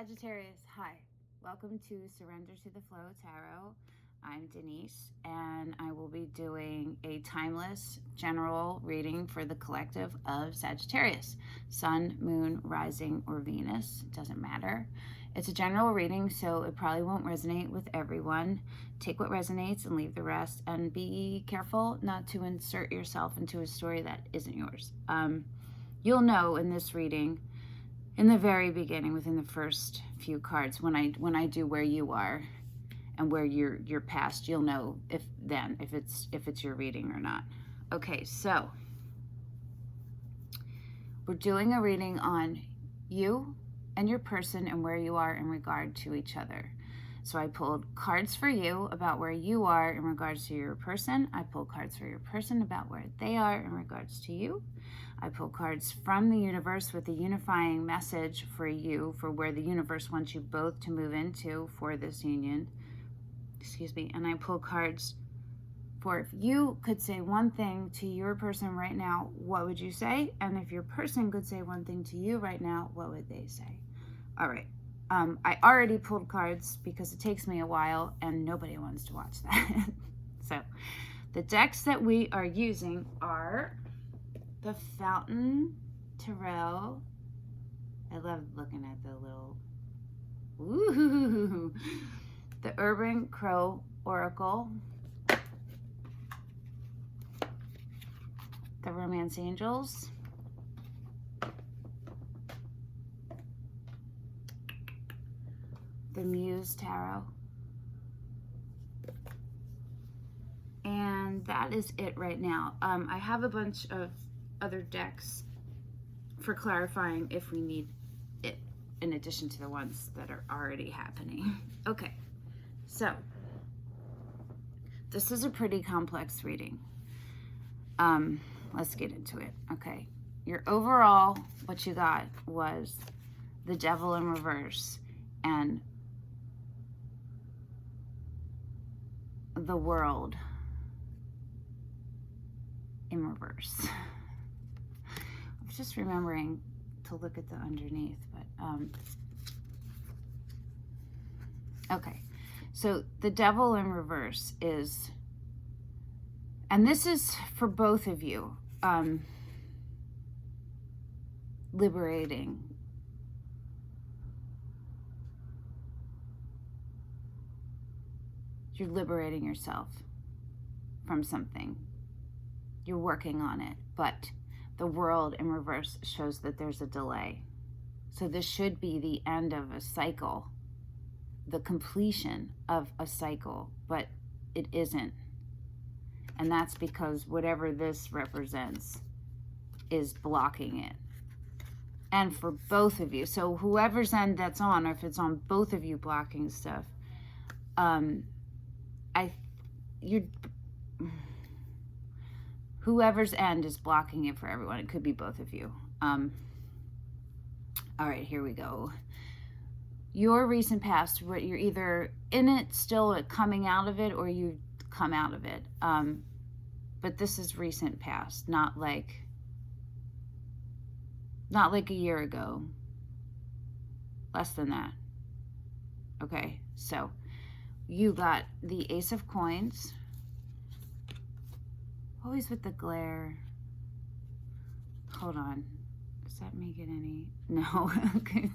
Sagittarius, hi. Welcome to Surrender to the Flow Tarot. I'm Denise, and I will be doing a timeless general reading for the collective of Sagittarius. Sun, Moon, Rising, or Venus, doesn't matter. It's a general reading, so it probably won't resonate with everyone. Take what resonates and leave the rest, and be careful not to insert yourself into a story that isn't yours. You'll know in this reading, in the very beginning, within the first few cards, when I do where you are and where you're past, you'll know if it's your reading or not. Okay, so we're doing a reading on you and your person and where you are in regard to each other. So I pulled cards for you about where you are in regards to your person. I pulled cards for your person about where they are in regards to you. I pull cards from the universe with a unifying message for you, for where the universe wants you both to move into for this union. Excuse me. And I pull cards for if you could say one thing to your person right now, what would you say? And if your person could say one thing to you right now, what would they say? All right. I already pulled cards because it takes me a while and nobody wants to watch that. So the decks that we are using are the Fountain Tarot. I love looking at the little, ooh, the Urban Crow Oracle, the Romance Angels, the Muse Tarot, and that is it right now. I have a bunch of other decks for clarifying if we need it, in addition to the ones that are already happening. Okay, so this is a pretty complex reading. Let's get into it. Okay, your overall, what you got was the Devil in reverse and the World in reverse. I was just remembering to look at the underneath, but okay. So the Devil in reverse is, and this is for both of you, liberating. You're liberating yourself from something. You're working on it, but the World in reverse shows that there's a delay. So this should be the end of a cycle, the completion of a cycle, but it isn't. And that's because whatever this represents is blocking it. And for both of you, so whoever's end that's on, or if it's on both of you blocking stuff, whoever's end is blocking it for everyone. It could be both of you. All right, here we go. Your recent past, you're either in it still, coming out of it, or you've come out of it. But this is recent past, not like a year ago. Less than that. Okay, so you got the Ace of Coins. Always with the glare. Hold on. Does that make it any? No. Okay.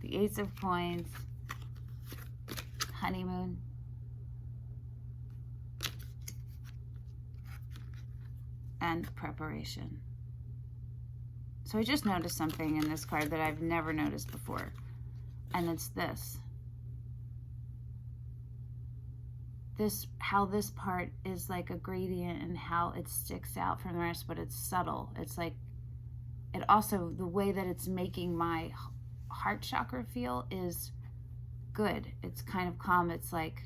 The Ace of Coins. Honeymoon. And Preparation. So I just noticed something in this card that I've never noticed before. And it's this. How this part is like a gradient and how it sticks out from the rest, but it's subtle. It's like, it also, the way that it's making my heart chakra feel is good. It's kind of calm. It's like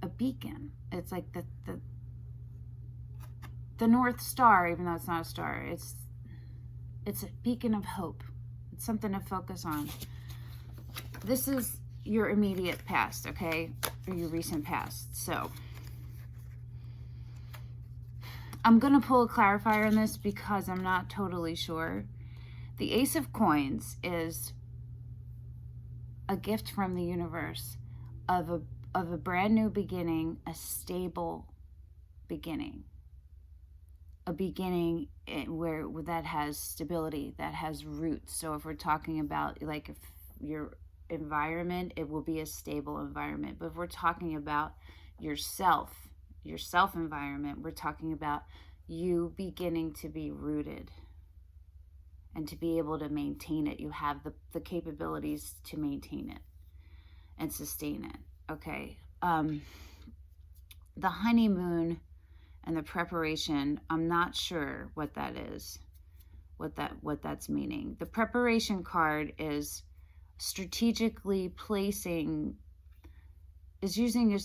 a beacon. It's like the North Star, even though it's not a star. It's a beacon of hope. It's something to focus on. This is your immediate past, okay? Or your recent past. So I'm gonna pull a clarifier in this because I'm not totally sure. The Ace of Coins is a gift from the universe of a brand new beginning, a stable beginning, a beginning where that has stability, that has roots. So if we're talking about, like, if your environment, it will be a stable environment. But if we're talking about your self environment, we're talking about you beginning to be rooted and to be able to maintain it. You have the capabilities to maintain it and sustain it. Okay. The honeymoon and the preparation, I'm not sure what that is, what that's meaning. The preparation card is strategically placing, is using your,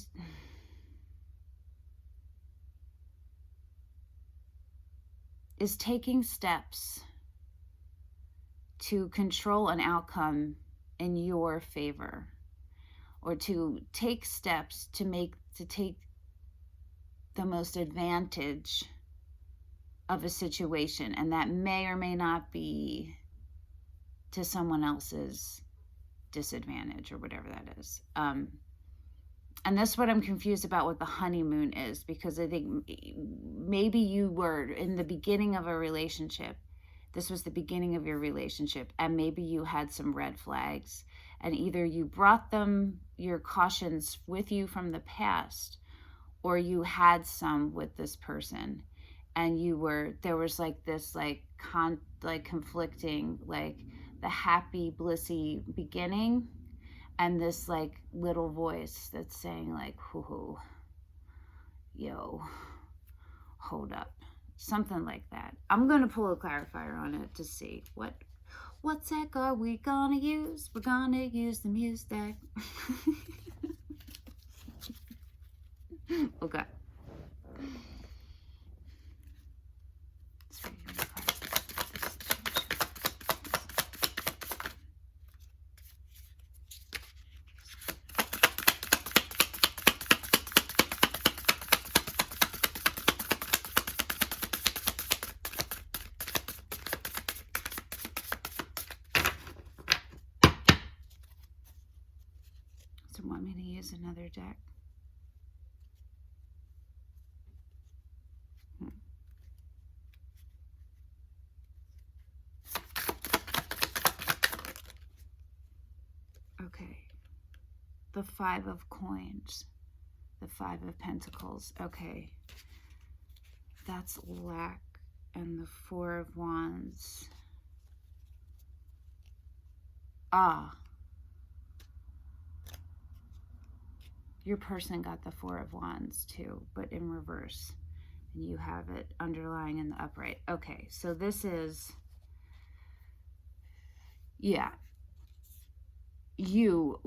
is taking steps to control an outcome in your favor, or to take steps to take the most advantage of a situation, and that may or may not be to someone else's disadvantage or whatever that is. And that's what I'm confused about what the honeymoon is, because I think maybe you were in the beginning of a relationship. This was the beginning of your relationship, and maybe you had some red flags, and either you brought them, your cautions, with you from the past, or you had some with this person, and there was like this conflicting, like the happy blissy beginning, and this like little voice that's saying like, hoo, yo, hold up, something like that. I'm gonna pull a clarifier on it to see what deck are we gonna use. We're gonna use the Muse deck. Okay. So want me to use another deck? Okay, the Five of Coins, the Five of Pentacles. Okay, that's lack, and the Four of Wands. Your person got the Four of Wands too, but in reverse, and you have it underlying in the upright. Okay, so this is, yeah, you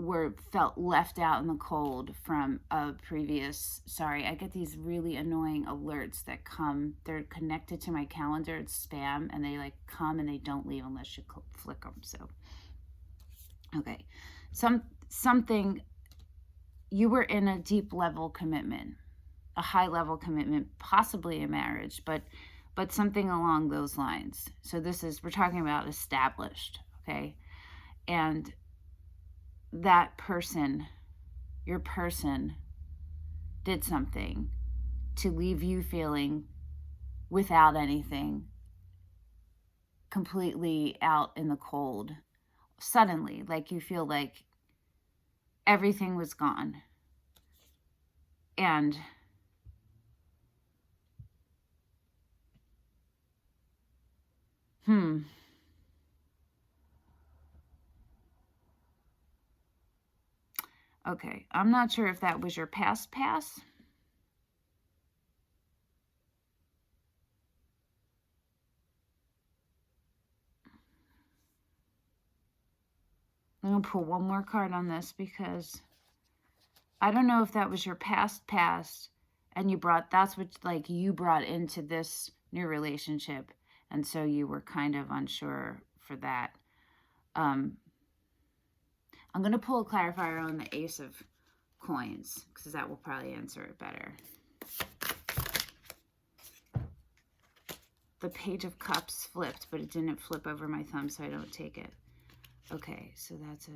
felt left out in the cold from a previous, sorry, I get these really annoying alerts that come, they're connected to my calendar, it's spam, and they like come and they don't leave unless you flick them. So okay, something, you were in a deep level commitment, a high level commitment, possibly a marriage, but something along those lines. So we're talking about established, okay? And that person, your person, did something to leave you feeling without anything, completely out in the cold, suddenly, like you feel like everything was gone. And okay, I'm not sure if that was your past. I'm going to pull one more card on this, because I don't know if that was your past, and that's what like you brought into this new relationship, and so you were kind of unsure for that. I'm going to pull a clarifier on the Ace of Coins, because that will probably answer it better. the Page of Cups flipped, but it didn't flip over my thumb, so I don't take it. Okay, so that's a...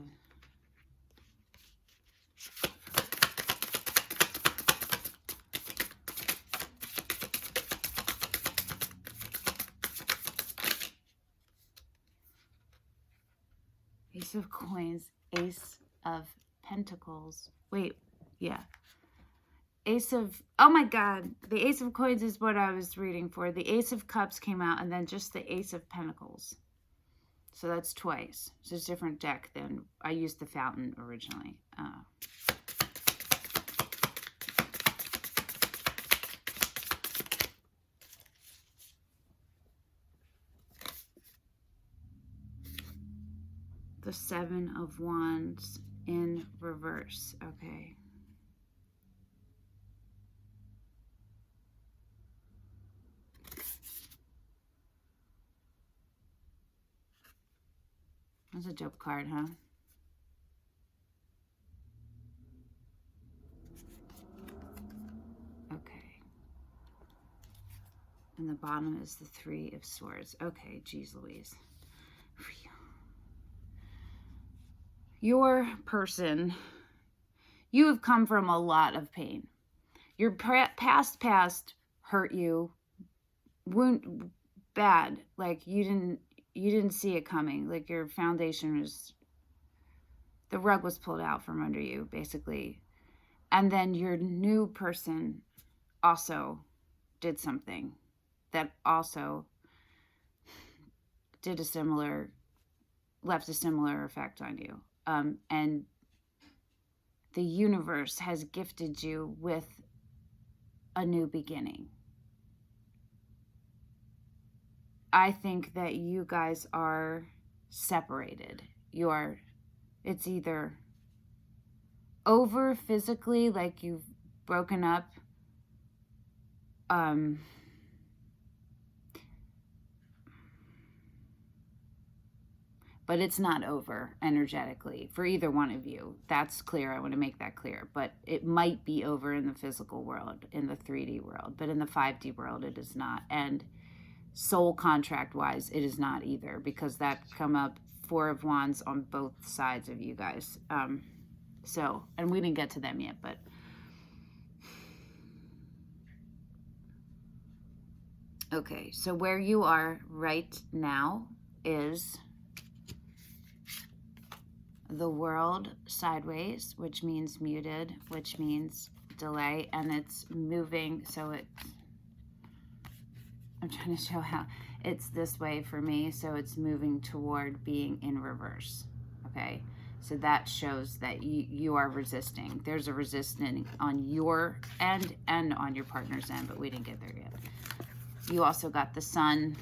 Ace of Coins, Ace of Pentacles. Wait, yeah. Ace of, oh my God, the Ace of Coins is what I was reading for. The Ace of Cups came out, and then just the Ace of Pentacles. So that's twice. So it's a different deck than I used the Fountain originally. The Seven of Wands in reverse. Okay. That's a dope card, huh? Okay. And the bottom is the Three of Swords. Okay, geez Louise. Your person, you have come from a lot of pain. Your past hurt you, bad. Like you didn't see it coming. Like your foundation was, the rug was pulled out from under you, basically. And then your new person also did something that also did left a similar effect on you. And the universe has gifted you with a new beginning. I think that you guys are separated. It's either over physically, like you've broken up, but it's not over energetically for either one of you. That's clear. I want to make that clear. But it might be over in the physical world, in the 3D world. But in the 5D world, it is not. And soul contract-wise, it is not either. Because that come up Four of Wands on both sides of you guys. So, and we didn't get to them yet, but... Okay, so where you are right now is... the World sideways, which means muted, which means delay, and it's moving, so I'm trying to show how it's this way for me, so it's moving toward being in reverse, okay? So that shows that you are resisting. There's a resistance on your end and on your partner's end, but we didn't get there yet. You also got the Sun,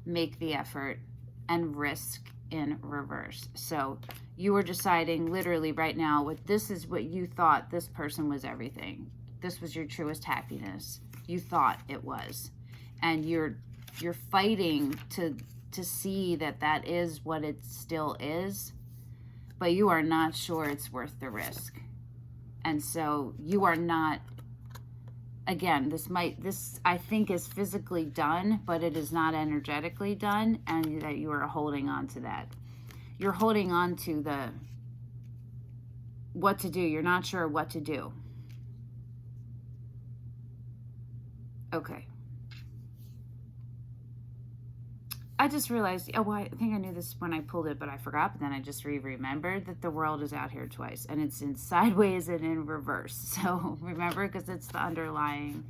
make the effort, and risk in reverse. So you were deciding literally right now this is what you thought this person was everything. This was your truest happiness. You thought it was. And you're fighting to see that is what it still is, but you are not sure it's worth the risk. And so you are not, again, this I think is physically done, but it is not energetically done, and that you are holding on to that. You're holding on to what to do. You're not sure what to do. Okay. I just realized, I think I knew this when I pulled it, but I forgot, but then I just remembered that the World is out here twice, and it's in sideways and in reverse. So remember, because it's the underlying,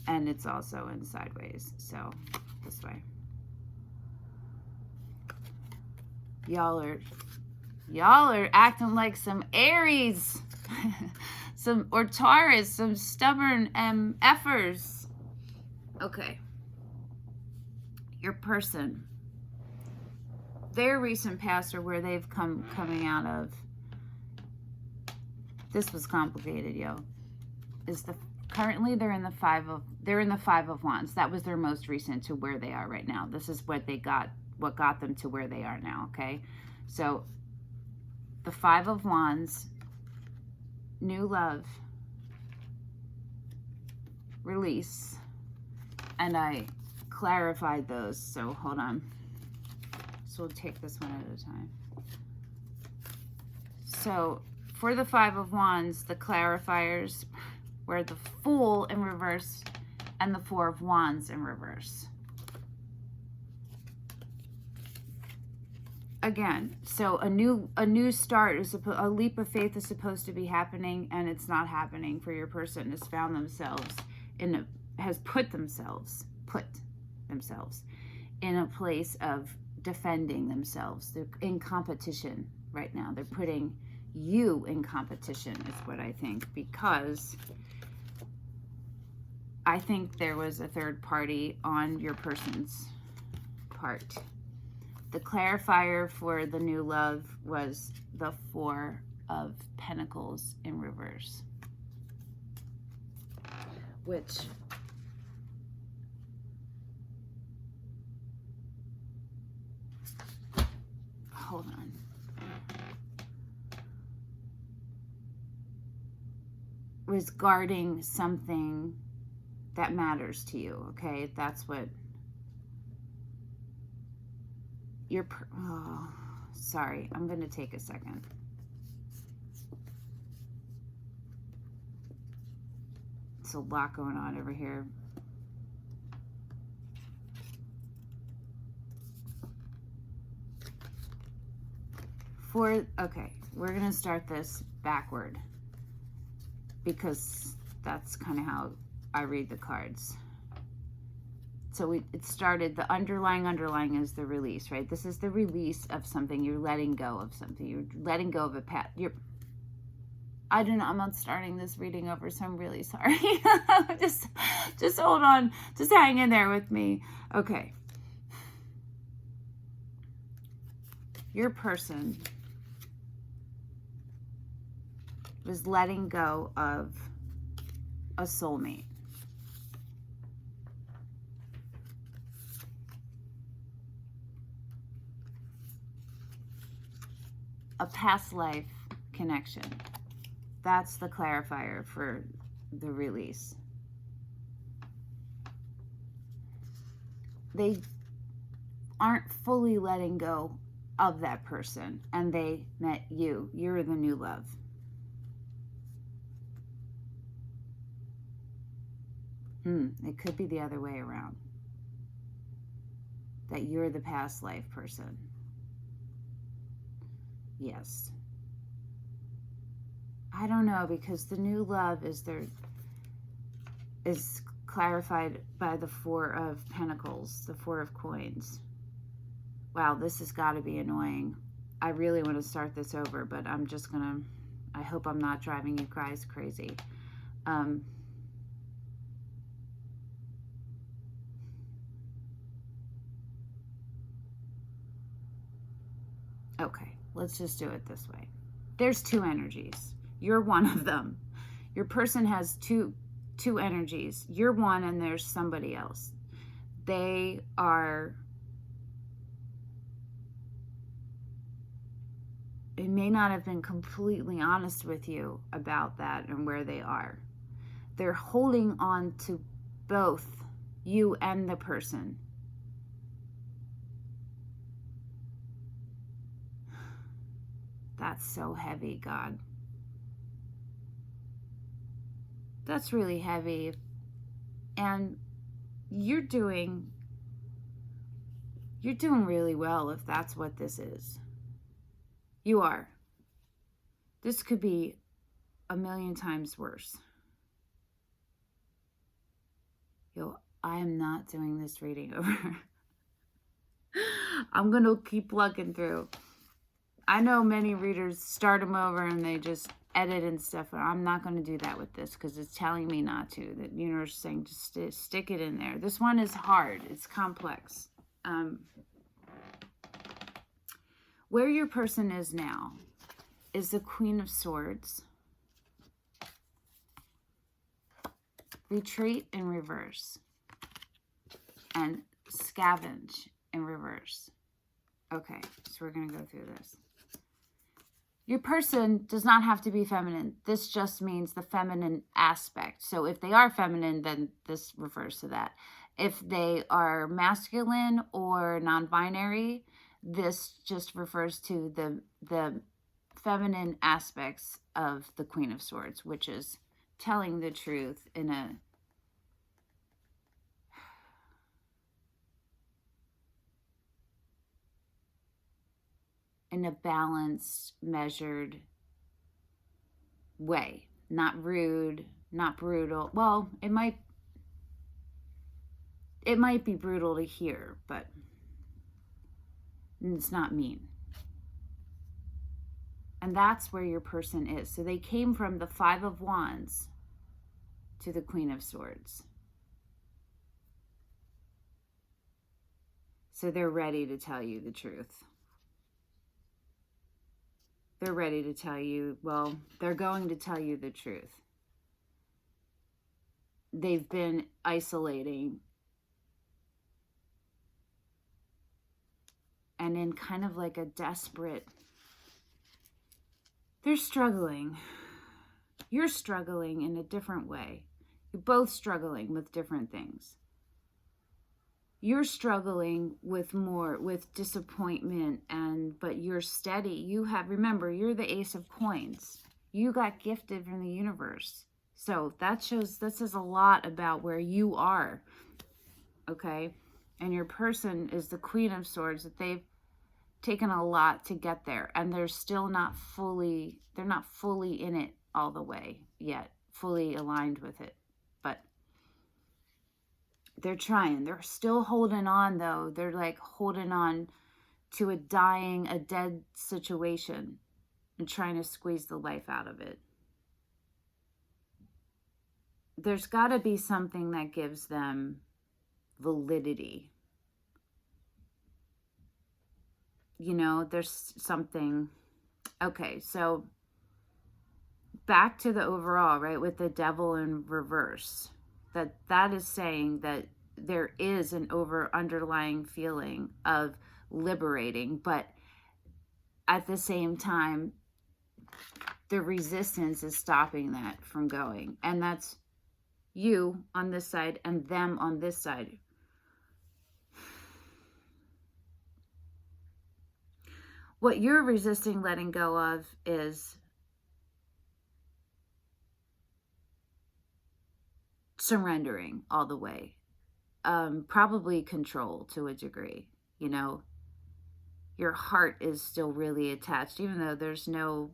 and it's also in sideways. So this way. Y'all are acting like some Aries, or Taurus, some stubborn effers. Okay. Your person, their recent past, or where they've coming out of, this was complicated, yo, is currently they're in the Five of Wands. That was their most recent to where they are right now. This is what got them to where they are now, okay? So the Five of Wands, new love, release, and clarified those. So hold on. So we'll take this one at a time. So for the Five of Wands, the clarifiers were the Fool in reverse and the Four of Wands in reverse. Again, so a new start is a leap of faith is supposed to be happening, and it's not happening for your person. Has found themselves has put themselves in a place of defending themselves. They're in competition right now. They're putting you in competition is what I think, because I think there was a third party on your person's part. The clarifier for the new love was the Four of Pentacles in reverse, which hold on. Was guarding something that matters to you, okay? That's what you're, oh, sorry, I'm going to take a second. It's a lot going on over here. Okay, we're going to start this backward, because that's kind of how I read the cards. So it started, the underlying is the release, right? This is the release of something. You're letting go of something. You're letting go of a path. I don't know. I'm not starting this reading over, so I'm really sorry. just hold on. Just hang in there with me. Okay. Your person was letting go of a soulmate. A past life connection. That's the clarifier for the release. They aren't fully letting go of that person, and they met you. You're the new love. It could be the other way around. That you're the past life person. Yes. I don't know, because the new love is clarified by the Four of Pentacles, the Four of Coins. Wow, this has got to be annoying. I really want to start this over, but I'm just gonna, I hope I'm not driving you guys crazy. Okay, let's just do it this way. There's two energies. You're one of them. Your person has two energies. You're one, and there's somebody else. They may not have been completely honest with you about that and where they are. They're holding on to both you and the person. That's so heavy, God. That's really heavy. And you're doing really well if that's what this is. You are. This could be a million times worse. Yo, I am not doing this reading over. I'm going to keep plugging through. I know many readers start them over and they just edit and stuff. I'm not going to do that with this, because it's telling me not to. The universe is saying just stick it in there. This one is hard. It's complex. Where your person is now is the Queen of Swords. Retreat in reverse. And scavenge in reverse. Okay, so we're going to go through this. Your person does not have to be feminine. This just means the feminine aspect. So if they are feminine, then this refers to that. If they are masculine or non-binary, this just refers to the feminine aspects of the Queen of Swords, which is telling the truth in a balanced, measured way. Not rude, not brutal. Well, it might be brutal to hear, but it's not mean. And that's where your person is. So they came from the Five of Wands to the Queen of Swords. So they're ready to tell you the truth. They're ready to tell you, well, they're going to tell you the truth. They've been isolating and in kind of like a desperate, they're struggling. You're struggling in a different way. You're both struggling with different things. You're struggling with disappointment, but you're steady. Remember, you're the Ace of Coins. You got gifted from the universe. So that says a lot about where you are. Okay? And your person is the Queen of Swords, that they've taken a lot to get there, and they're still not fully in it all the way yet, fully aligned with it, but they're trying. They're still holding on, though. They're like holding on to a dead situation and trying to squeeze the life out of it. There's got to be something that gives them validity. You know, there's something. Okay, so back to the overall, right, with the Devil in reverse. That is saying that there is an underlying feeling of liberating, but at the same time, the resistance is stopping that from going. And that's you on this side and them on this side. What you're resisting letting go of is surrendering all the way. Probably control to a degree. You know, your heart is still really attached, even though there's no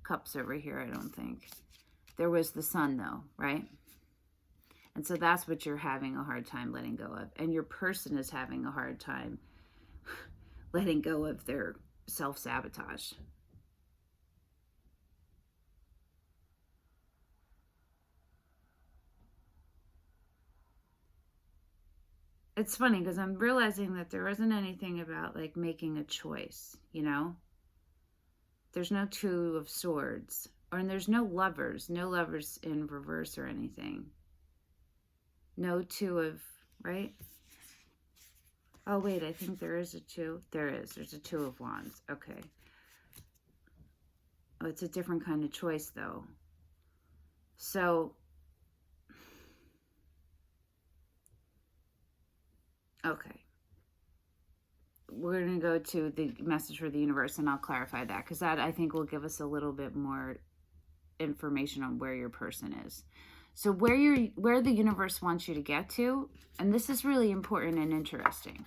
cups over here, I don't think. There was the sun, though, right? And so that's what you're having a hard time letting go of. And your person is having a hard time letting go of their self-sabotage. It's funny because I'm realizing that there isn't anything about like making a choice, you know? There's no Two of Swords, and there's no lovers in reverse or anything. No two of, right? Oh, wait, I think there is a two. There is. There's a Two of Wands. Okay. Oh, it's a different kind of choice, though. So, okay. We're going to go to the message for the universe, and I'll clarify that, because that, I think, will give us a little bit more information on where your person is. So where the universe wants you to get to, and this is really important and interesting,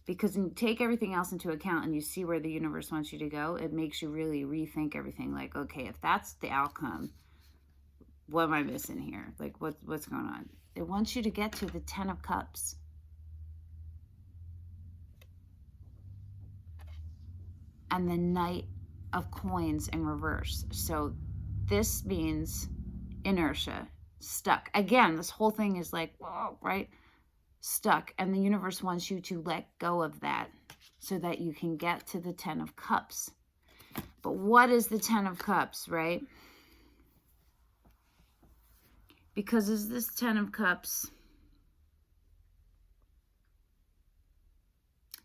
because when you take everything else into account and you see where the universe wants you to go, it makes you really rethink everything. Like, okay, if that's the outcome, what am I missing here? Like, what's going on? It wants you to get to the Ten of Cups. And the Knight of Coins in reverse. So this means inertia, stuck. Again, this whole thing is like, whoa, right? Stuck. And the universe wants you to let go of that so that you can get to the Ten of Cups. But what is the Ten of Cups, right? Because is this Ten of Cups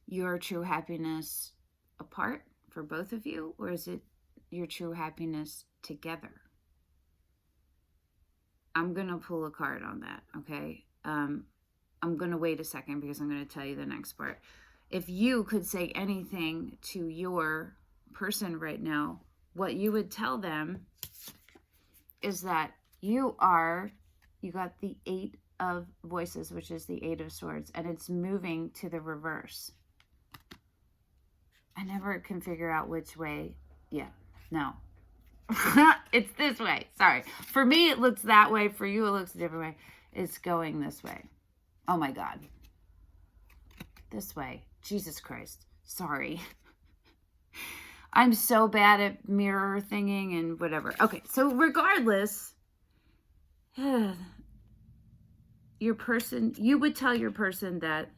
your true happiness apart for both of you, or is it your true happiness together? I'm going to pull a card on that, okay? I'm I'm going to wait a second because I'm going to tell you the next part. If you could say anything to your person right now, what you would tell them is that you got the 8 of Voices, which is the 8 of Swords, and it's moving to the reverse. I never can figure out which way. Yeah, no. It's this way. Sorry. For me, it looks that way. For you, it looks a different way. It's going this way. Oh my God. This way. Jesus Christ. Sorry. I'm so bad at mirror thinging and whatever. Okay, so regardless, your person, you would tell your person that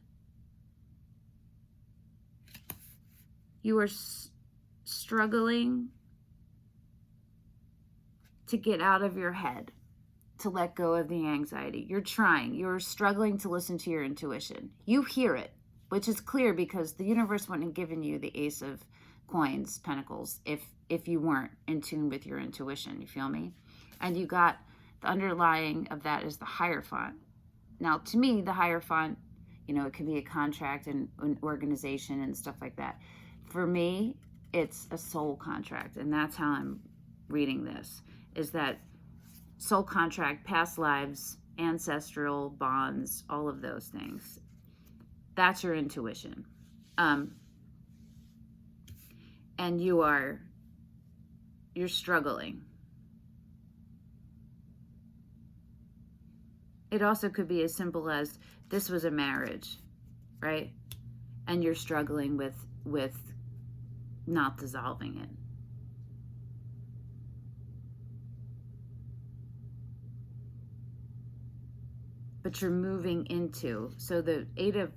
you are struggling to get out of your head, to let go of the anxiety. You're trying. You're struggling to listen to your intuition. You hear it, which is clear because the universe wouldn't have given you the Ace of Coins, Pentacles, if you weren't in tune with your intuition. You feel me? And you got the underlying of that is the Hierophant. Now, to me, the Hierophant, you know, it can be a contract and an organization and stuff like that. For me, it's a soul contract, and that's how I'm reading this, is that soul contract, past lives, ancestral bonds, all of those things. That's your intuition. And you're struggling. It also could be as simple as this was a marriage, right? And you're struggling with not dissolving it. But you're moving into, so the 8 of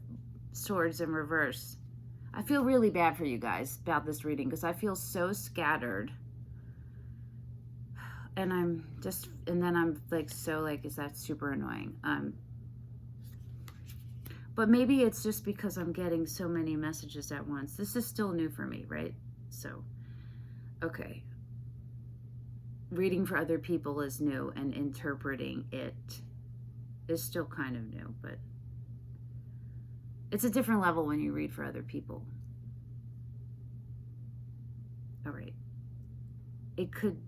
Swords in reverse. I feel really bad for you guys about this reading because I feel so scattered. And then I'm like, so like, is that super annoying? But maybe it's just because I'm getting so many messages at once. This is still new for me, right? So, okay. Reading for other people is new, and interpreting it is still kind of new, but it's a different level when you read for other people. All right. It could,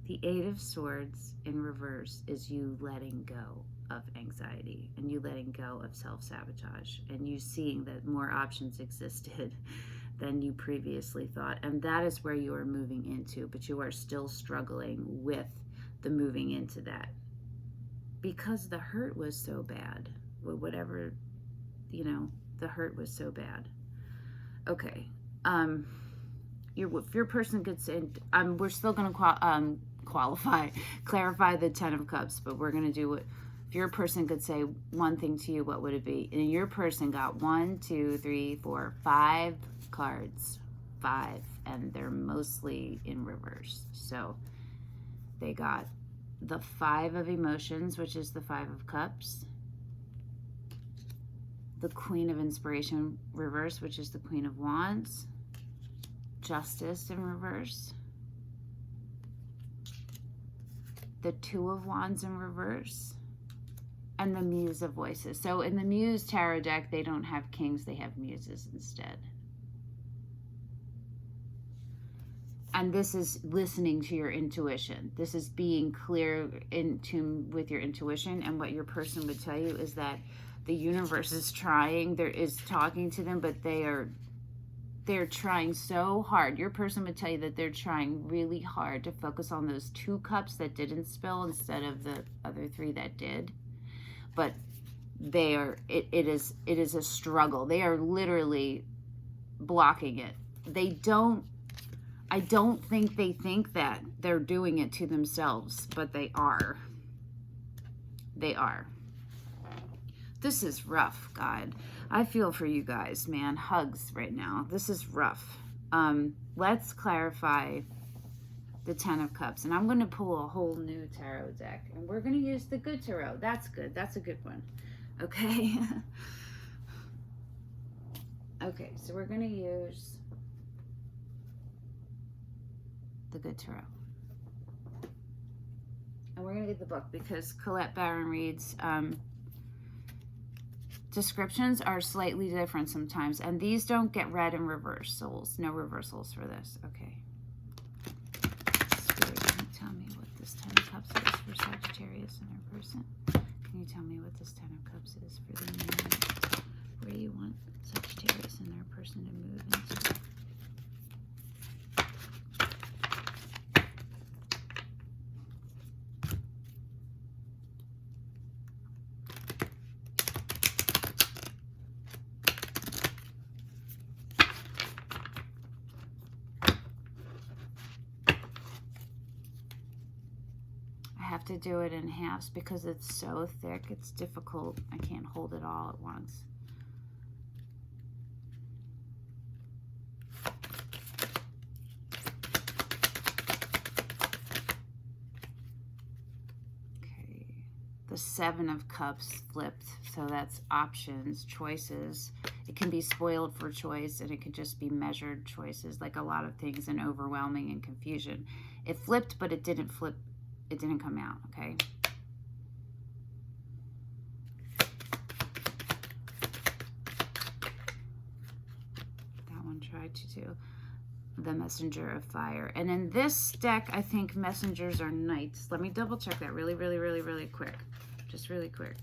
the 8 of Swords in reverse is you letting go of anxiety and you letting go of self-sabotage and you seeing that more options existed than you previously thought. And that is where you are moving into, but you are still struggling with the moving into that because the hurt was so bad. Whatever, you know, the hurt was so bad. Okay. If your person could say, we're still going to clarify the 10 of Cups, but we're going to do what, if your person could say one thing to you, what would it be? And your person got 1, 2, 3, 4, 5 cards, 5, and they're mostly in reverse. So they got the 5 of Emotions, which is the 5 of Cups, the Queen of Inspiration reverse, which is the Queen of Wands, Justice in reverse, the 2 of Wands in reverse, and the Muse of Voices. So in the Muse tarot deck, they don't have kings, they have muses instead. And this is listening to your intuition. This is being clear in tune with your intuition. And what your person would tell you is that the universe is trying, there is talking to them, but they're trying so hard. Your person would tell you that they're trying really hard to focus on those 2 cups that didn't spill instead of the other 3 that did. But it is a struggle. They are literally blocking it. I don't think they think that they're doing it to themselves, but they are. They are. This is rough, God. I feel for you guys, man. Hugs right now. This is rough. Let's clarify the 10 of Cups. And I'm going to pull a whole new tarot deck. And we're going to use the good tarot. That's good. That's a good one. Okay. Okay, so we're going to use the good tarot. And we're going read the book because Colette Baron-Reid's descriptions are slightly different sometimes, and these don't get read in reversals. No reversals for this. Okay. Spirit, can you tell me what this 10 of Cups is for Sagittarius and their person? Can you tell me what this 10 of Cups is for the moment? Where you want Sagittarius and their person to move into? To do it in halves because it's so thick, it's difficult. I can't hold it all at once. Okay, the 7 of Cups flipped, so that's options, choices. It can be spoiled for choice, and it can just be measured choices, like a lot of things, and overwhelming and confusion. It flipped, but it didn't flip. It didn't come out, okay? That one tried to do the Messenger of Fire. And in this deck, I think messengers are knights. Let me double check that really, really, really, really quick. Just really quick.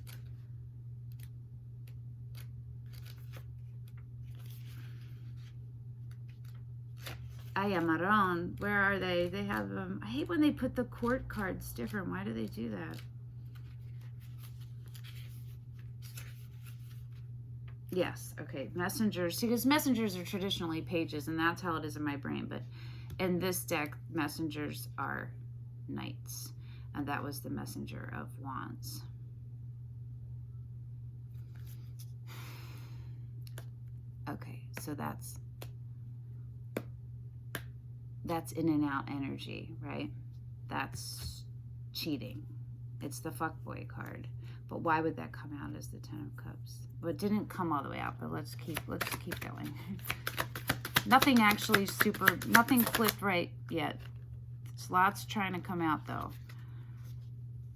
Ayamaron, where are they? They have I hate when they put the court cards different. Why do they do that? Yes, okay. Messengers, because messengers are traditionally pages, and that's how it is in my brain. But in this deck, messengers are knights. And that was the Messenger of Wands. Okay, so that's in and out energy, right? That's cheating. It's the fuckboy card. But why would that come out as the 10 of Cups? Well, it didn't come all the way out, but let's keep going. Nothing actually nothing flipped right yet. It's lots trying to come out though.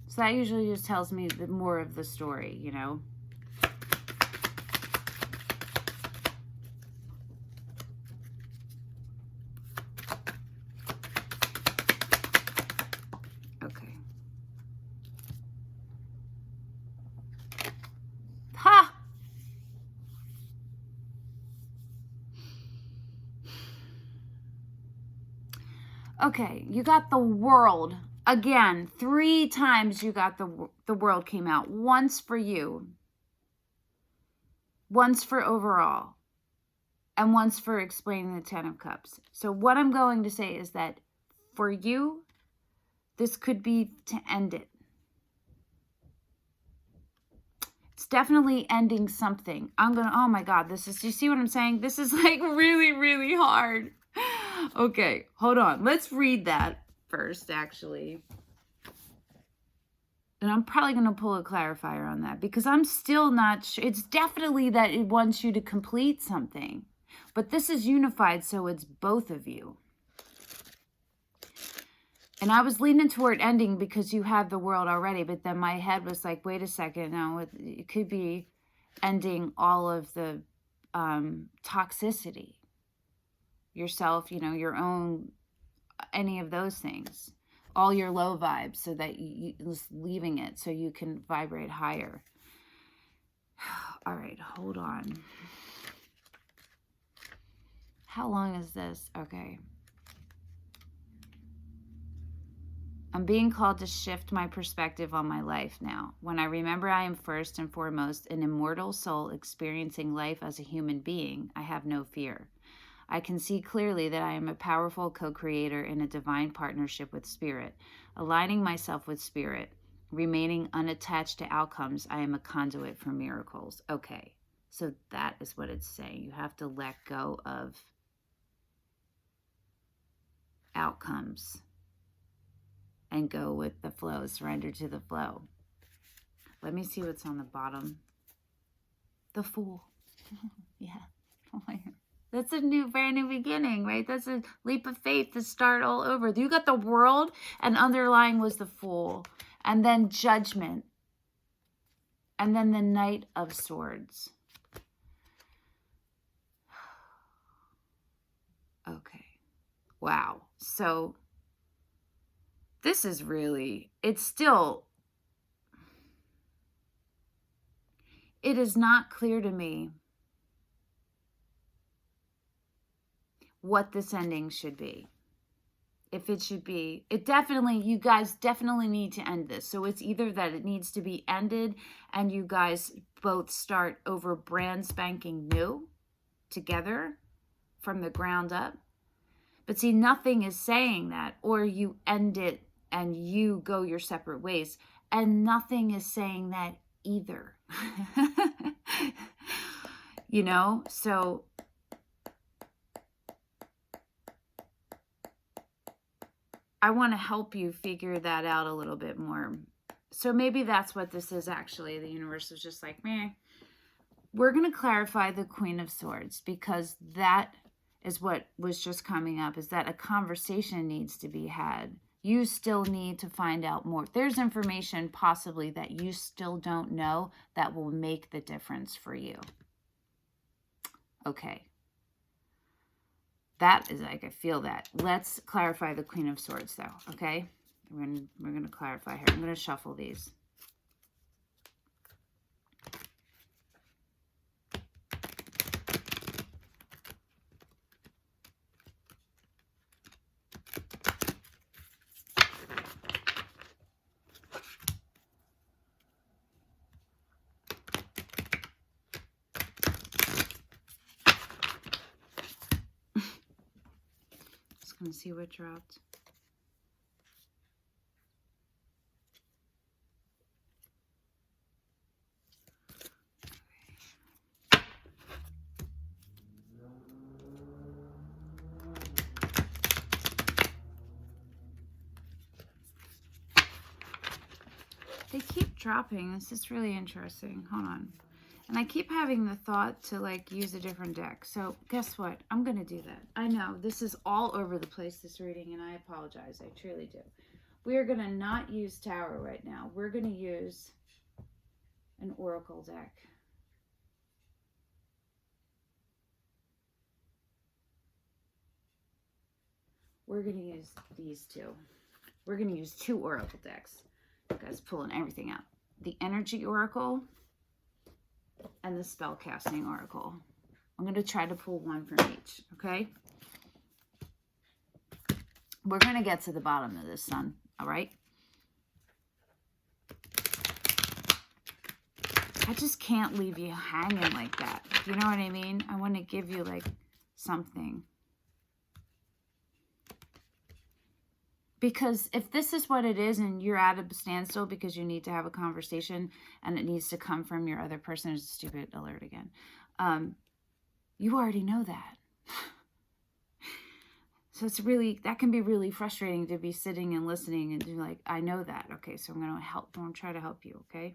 So that usually just tells me more of the story, you know? Okay, you got the World. Again, 3 times you got the World came out. Once for you. Once for overall. And once for explaining the 10 of Cups. So what I'm going to say is that for you, this could be to end it. It's definitely ending something. Oh my God, do you see what I'm saying? This is like really, really hard. Okay, hold on. Let's read that first, actually. And I'm probably going to pull a clarifier on that because I'm still not sure. It's definitely that it wants you to complete something. But this is unified, so it's both of you. And I was leaning toward ending because you have the World already, but then my head was like, wait a second. No, it could be ending all of the toxicity. Yourself, you know, your own, any of those things, all your low vibes, so that you just leaving it so you can vibrate higher. All right, hold on. How long is this? Okay. I'm being called to shift my perspective on my life now. When I remember I am first and foremost an immortal soul experiencing life as a human being, I have no fear. I can see clearly that I am a powerful co-creator in a divine partnership with Spirit. Aligning myself with Spirit, remaining unattached to outcomes, I am a conduit for miracles. Okay, so that is what it's saying. You have to let go of outcomes and go with the flow, surrender to the flow. Let me see what's on the bottom. The Fool. Yeah. Oh my God. That's a brand new beginning, right? That's a leap of faith to start all over. You got the World, and underlying was the Fool. And then Judgment. And then the Knight of Swords. Okay. Wow. So this is really, it is not clear to me what this ending should be. If it should be, you guys definitely need to end this. So it's either that it needs to be ended and you guys both start over brand spanking new together from the ground up. But see, nothing is saying that, or you end it and you go your separate ways. And nothing is saying that either. You know, so I want to help you figure that out a little bit more. So maybe that's what this is actually. The universe is just like, meh. We're going to clarify the Queen of Swords, because that is what was just coming up, is that a conversation needs to be had. You still need to find out more. There's information possibly that you still don't know that will make the difference for you. Okay. That is like, I feel that. Let's clarify the Queen of Swords though, okay? We're gonna clarify here. I'm gonna shuffle these. Gonna see what dropped. They keep dropping. This is really interesting. Hold on. And I keep having the thought to like use a different deck. So guess what? I'm going to do that. I know this is all over the place, this reading, and I apologize. I truly do. We are going to not use Tower right now. We're going to use an Oracle deck. We're going to use these two. We're going to use 2 Oracle decks. You guys pulling everything out. The Energy Oracle and the Spellcasting Oracle. I'm going to try to pull one from each, okay? We're going to get to the bottom of this, son, all right? I just can't leave you hanging like that. You know what I mean? I want to give you, like, something. Because if this is what it is and you're at a standstill because you need to have a conversation and it needs to come from your other person, it's a stupid alert again. You already know that. So it's really, that can be really frustrating to be sitting and listening and do like, I know that. Okay, so I'm going to help. I'm going to try to help you, okay?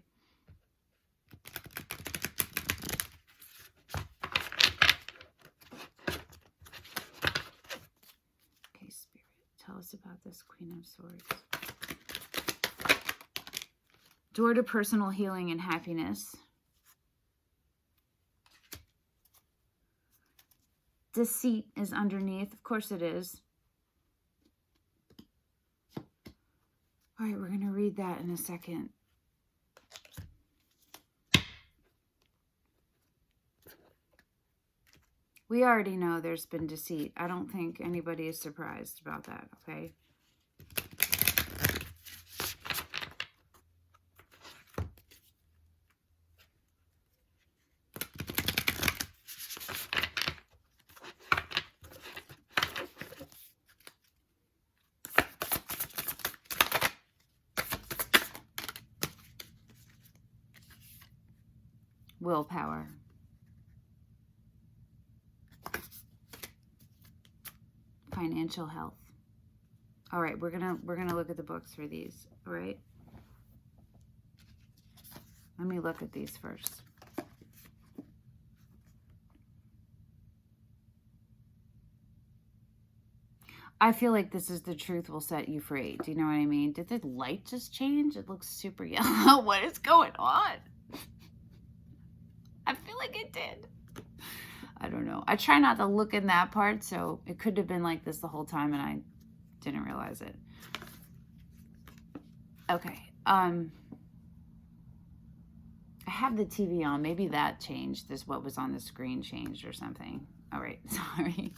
Tell us about this Queen of Swords. Door to personal healing and happiness. Deceit is underneath. Of course it is. All right, we're going to read that in a second. We already know there's been deceit. I don't think anybody is surprised about that, okay? Willpower. Financial health. All right, we're gonna look at the books for these. All right. Let me look at these first. I feel like this is the truth will set you free. Do you know what I mean? Did the light just change? It looks super yellow. What is going on? I feel like it did. I don't know. I try not to look in that part, so it could have been like this the whole time and I didn't realize it. Okay. I have the TV on. Maybe that changed. This what was on the screen changed or something. All right. Sorry.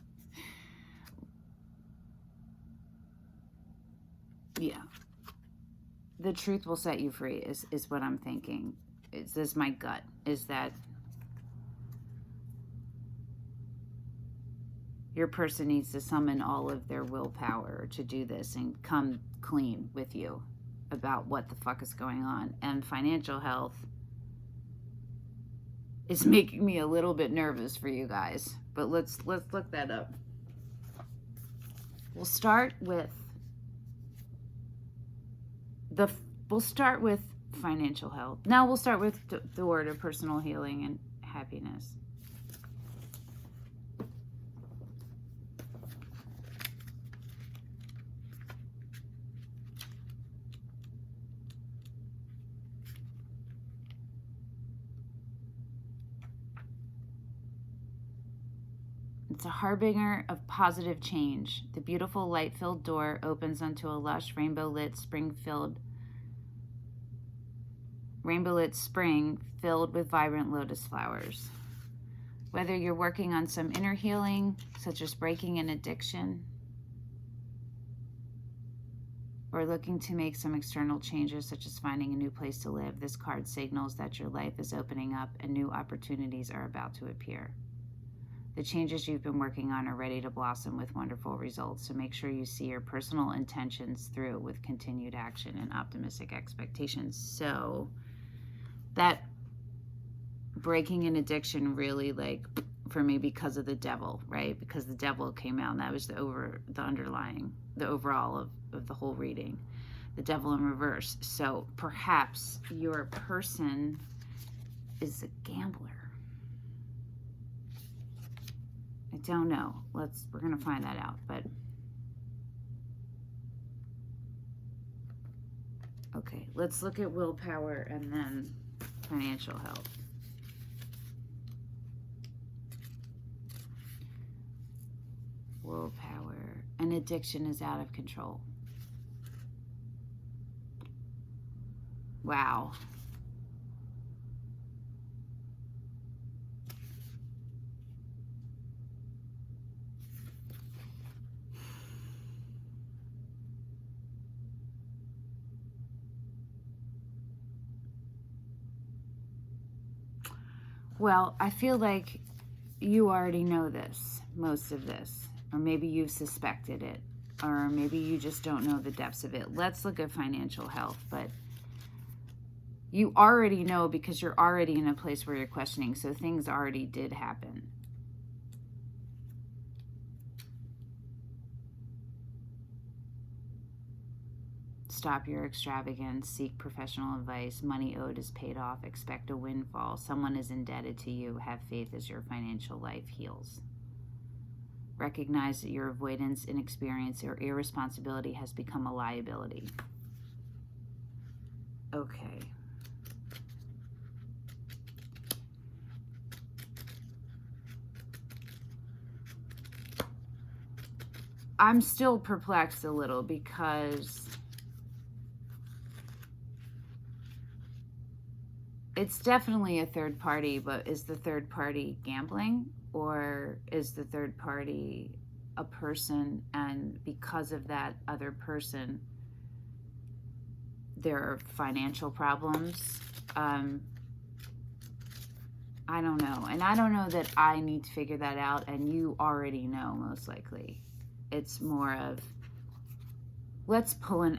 Yeah. The truth will set you free is what I'm thinking. This is my gut. Is that your person needs to summon all of their willpower to do this and come clean with you about what the fuck is going on. And financial health is making me a little bit nervous for you guys. But let's look that up. We'll start with financial health. Now we'll start with the word of personal healing and happiness. It's a harbinger of positive change. The beautiful light-filled door opens onto a lush rainbow-lit spring filled with vibrant lotus flowers. Whether you're working on some inner healing, such as breaking an addiction, or looking to make some external changes, such as finding a new place to live, this card signals that your life is opening up and new opportunities are about to appear. The changes you've been working on are ready to blossom with wonderful results, so make sure you see your personal intentions through with continued action and optimistic expectations. So that breaking an addiction really, like, for me, because of the devil, right? Because the devil came out, and that was the overall of the whole reading. The devil in reverse. So perhaps your person is a gambler. I don't know. We're going to find that out, but okay, let's look at willpower and then financial health. Willpower. An addiction is out of control. Wow. Well, I feel like you already know this, most of this, or maybe you've suspected it, or maybe you just don't know the depths of it. Let's look at financial health, but you already know because you're already in a place where you're questioning, so things already did happen. Stop your extravagance, seek professional advice, money owed is paid off, expect a windfall, someone is indebted to you, have faith as your financial life heals. Recognize that your avoidance, inexperience, or irresponsibility has become a liability. Okay. I'm still perplexed a little because it's definitely a third party, but is the third party gambling, or is the third party a person, and because of that other person, there are financial problems? I don't know. And I don't know that I need to figure that out, and you already know, most likely. It's more of, let's pull an...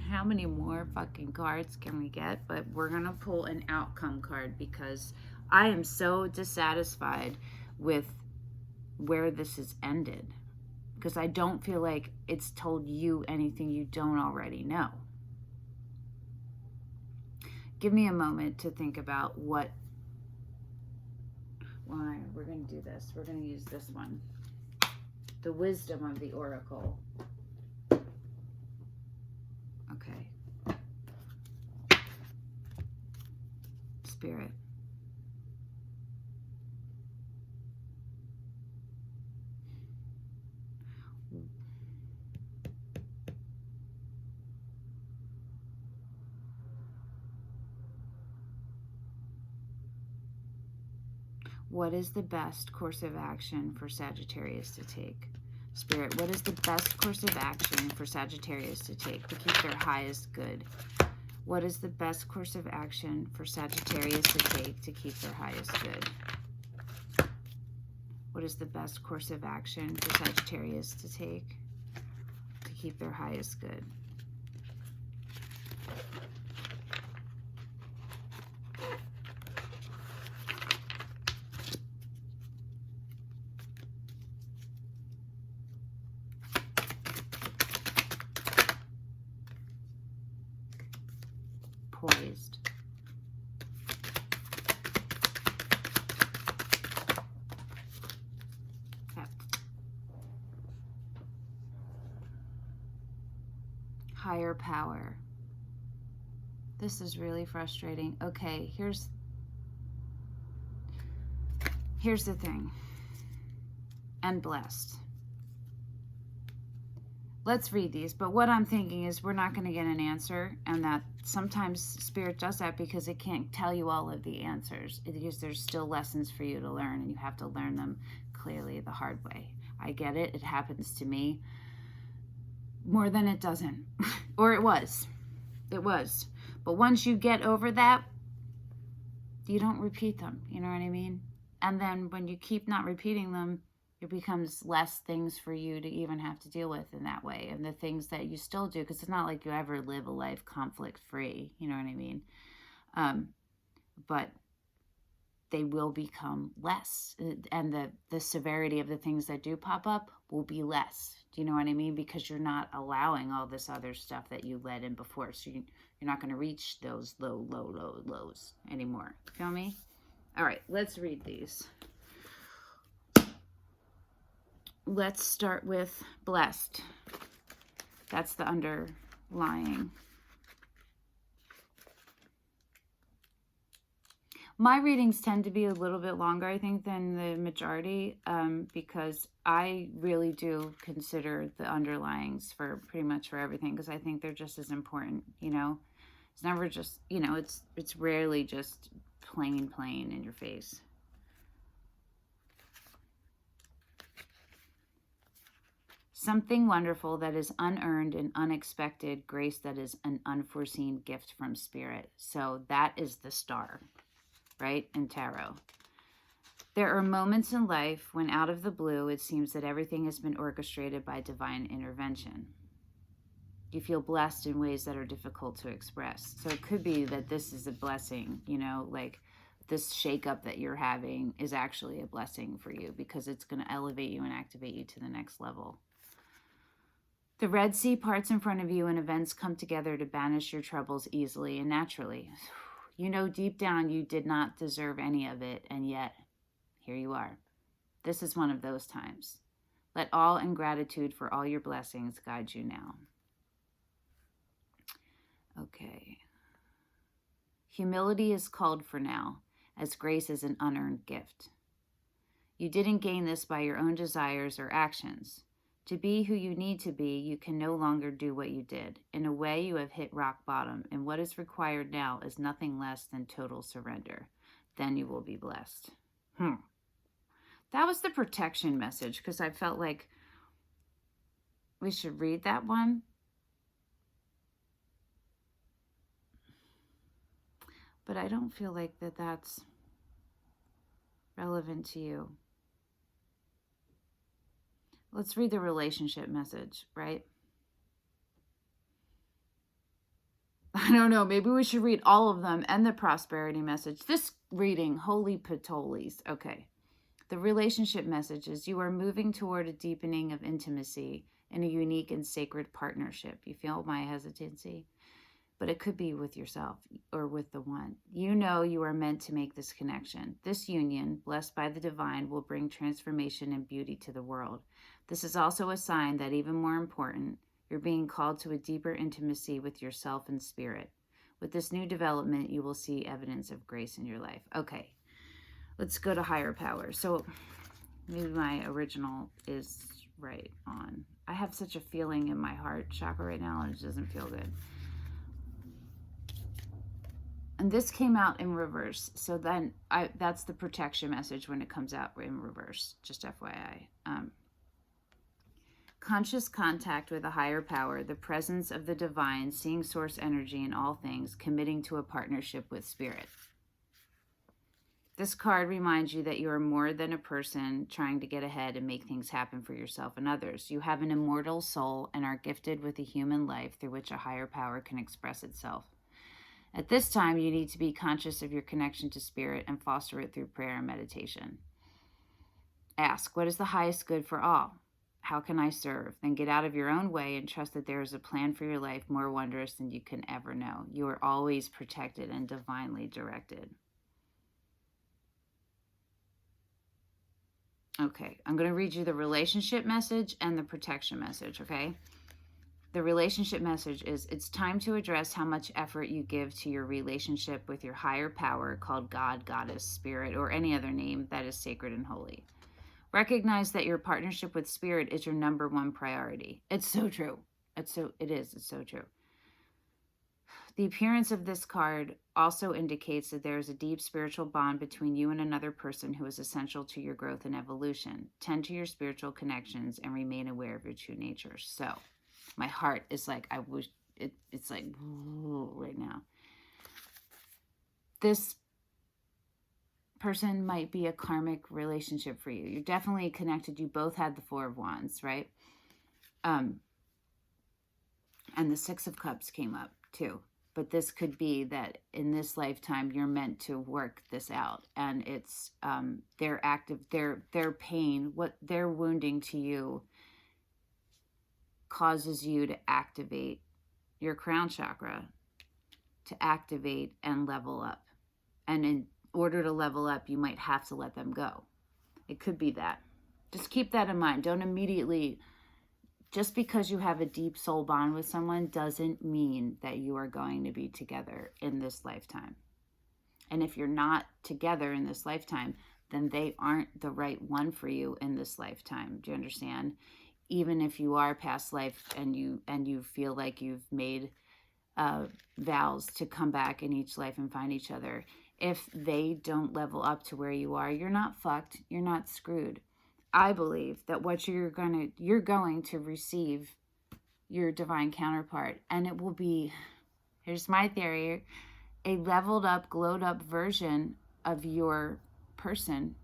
How many more fucking cards can we get? But we're going to pull an outcome card because I am so dissatisfied with where this has ended. Because I don't feel like it's told you anything you don't already know. Give me a moment to think about why we're going to do this. We're going to use this one. the wisdom of the oracle. Okay. Spirit. What is the best course of action for Sagittarius to take? Spirit, what is the best course of action for Sagittarius to take to keep their highest good? What is the best course of action for Sagittarius to take to keep their highest good? What is the best course of action for Sagittarius to take to keep their highest good? Poised. Kept. Higher power. This is really frustrating. Okay, here's the thing. And blessed. Let's read these, but what I'm thinking is we're not going to get an answer, and that sometimes Spirit does that because it can't tell you all of the answers, because there's still lessons for you to learn, and you have to learn them clearly the hard way. I get it. It happens to me more than it doesn't. Or it was. It was. But once you get over that, you don't repeat them. You know what I mean? And then when you keep not repeating them, it becomes less things for you to even have to deal with in that way. And the things that you still do, because it's not like you ever live a life conflict-free, you know what I mean? But they will become less. And the severity of the things that do pop up will be less. Do you know what I mean? Because you're not allowing all this other stuff that you let in before. So you're not going to reach those lows anymore. Feel me? All right, let's read these. Let's start with blessed. That's the underlying. My readings tend to be a little bit longer, I think, than the majority, because I really do consider the underlyings for pretty much for everything, because I think they're just as important, you know. It's never just, you know, it's rarely just plain in your face. Something wonderful that is unearned and unexpected, grace that is an unforeseen gift from Spirit. So that is the star, right, in tarot. There are moments in life when out of the blue, it seems that everything has been orchestrated by divine intervention. You feel blessed in ways that are difficult to express. So it could be that this is a blessing, you know, like this shakeup that you're having is actually a blessing for you because it's going to elevate you and activate you to the next level. The Red Sea parts in front of you and events come together to banish your troubles easily and naturally. You know deep down you did not deserve any of it, and yet here you are. This is one of those times. Let awe and gratitude for all your blessings guide you now. Okay. Humility is called for now, as grace is an unearned gift. You didn't gain this by your own desires or actions. To be who you need to be, you can no longer do what you did. In a way, you have hit rock bottom, and what is required now is nothing less than total surrender. Then you will be blessed. That was the protection message, because I felt like we should read that one. But I don't feel like that's relevant to you. Let's read the relationship message, right? I don't know. Maybe we should read all of them and the prosperity message. This reading, holy patolis. Okay. The relationship message is you are moving toward a deepening of intimacy in a unique and sacred partnership. You feel my hesitancy? but it could be with yourself or with the one. You know you are meant to make this connection. This union, blessed by the divine, will bring transformation and beauty to the world. This is also a sign that, even more important, you're being called to a deeper intimacy with yourself and spirit. With this new development, you will see evidence of grace in your life. Okay, let's go to higher power. So maybe my original is right on. I have such a feeling in my heart chakra right now, and it doesn't feel good. And this came out in reverse. So then that's the protection message when it comes out in reverse, just FYI. Conscious contact with a higher power, the presence of the divine, seeing source energy in all things, committing to a partnership with spirit. This card reminds you that you are more than a person trying to get ahead and make things happen for yourself and others. You have an immortal soul and are gifted with a human life through which a higher power can express itself. At this time, you need to be conscious of your connection to spirit and foster it through prayer and meditation. Ask, what is the highest good for all? How can I serve? Then get out of your own way and trust that there is a plan for your life more wondrous than you can ever know. You are always protected and divinely directed. Okay, I'm going to read you the relationship message and the protection message, okay? The relationship message is, it's time to address how much effort you give to your relationship with your higher power called God, Goddess, Spirit, or any other name that is sacred and holy. Recognize that your partnership with Spirit is your number one priority. It's so true. It's so true. The appearance of this card also indicates that there is a deep spiritual bond between you and another person who is essential to your growth and evolution. Tend to your spiritual connections and remain aware of your true nature. So, my heart is like, I wish, it's like, right now. This person might be a karmic relationship for you. You're definitely connected. You both had the Four of Wands, right? And the Six of Cups came up too. But this could be that in this lifetime, you're meant to work this out. And it's their pain, what they're wounding to you causes you to activate your crown chakra, to activate and level up. And in order to level up, you might have to let them go. It could be that. Just keep that in mind. Don't immediately, just because you have a deep soul bond with someone doesn't mean that you are going to be together in this lifetime. And if you're not together in this lifetime, then they aren't the right one for you in this lifetime. Do you understand? Even if you are past life and you feel like you've made vows to come back in each life and find each other, if they don't level up to where you are, you're not fucked. You're not screwed. I believe that what you're going to receive your divine counterpart, and it will be, here's my theory, a leveled up, glowed up version of your person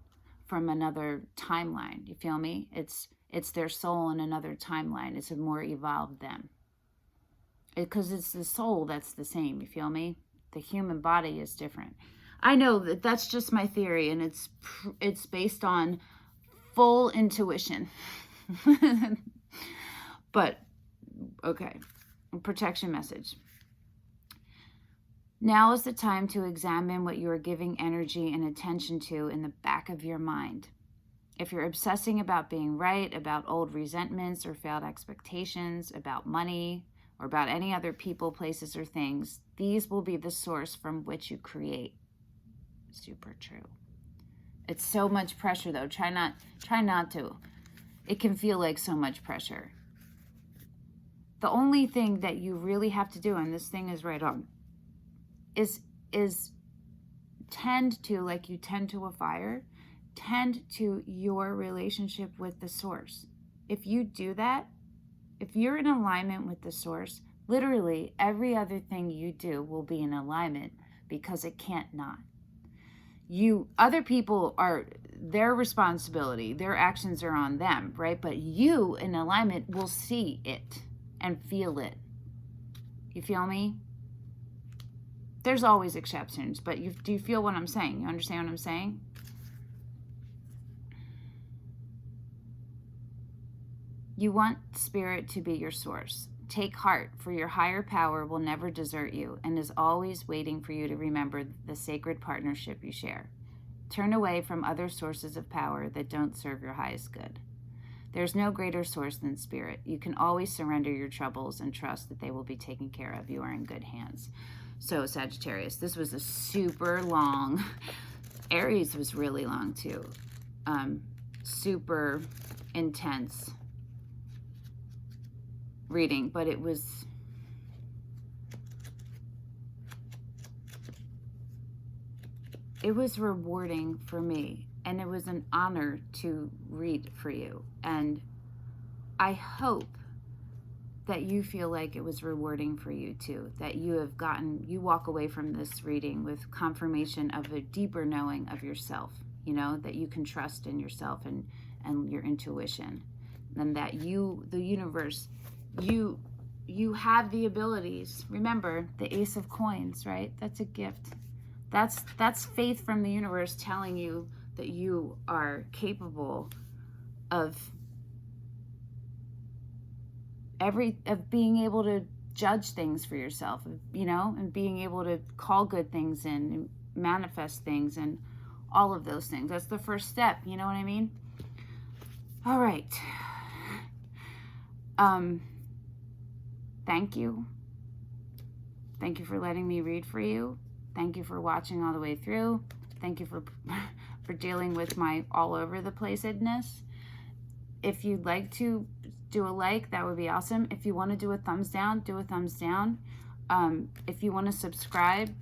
from another timeline. You feel me? It's their soul in another timeline. It's a more evolved them. Because it's the soul that's the same. You feel me? The human body is different. I know that that's just my theory, and it's based on full intuition. But, okay. Protection message. Now is the time to examine what you are giving energy and attention to in the back of your mind. If you're obsessing about being right, about old resentments or failed expectations, about money, or about any other people, places, or things, these will be the source from which you create. Super true. It's so much pressure, though. Try not to. It can feel like so much pressure. The only thing that you really have to do, and this thing is right on, is tend to, like you tend to a fire, tend to your relationship with the source. If you do that, if you're in alignment with the source, literally every other thing you do will be in alignment, because it can't not. Other people are their responsibility, their actions are on them, right? But you in alignment will see it and feel it. You feel me? There's always exceptions, but do you feel what I'm saying? You understand what I'm saying? You want spirit to be your source, Take heart, for your higher power will never desert you and is always waiting for you to remember the sacred partnership you share. Turn away from other sources of power that don't serve your highest good. There's no greater source than spirit. You can always surrender your troubles and trust that they will be taken care of. You are in good hands. So, Sagittarius, this was a super long, Aries was really long too. Super intense reading, but it was rewarding for me, and it was an honor to read for you. And I hope that you feel like it was rewarding for you too, that you walk away from this reading with confirmation of a deeper knowing of yourself, you know, that you can trust in yourself and your intuition, and that the universe, you have the abilities. Remember the Ace of Coins, right? That's a gift. That's faith from the universe telling you that you are capable of being able to judge things for yourself, you know, and being able to call good things in and manifest things and all of those things. That's the first step, you know what I mean? All right. Thank you. Thank you for letting me read for you. Thank you for watching all the way through. Thank you for dealing with my all over the place-edness. If you'd like to do a like, that would be awesome. If you want to do a thumbs down, do a thumbs down. If you want to subscribe.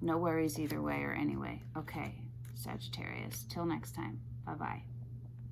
No worries either way or anyway. Okay, Sagittarius. Till next time. Bye-bye.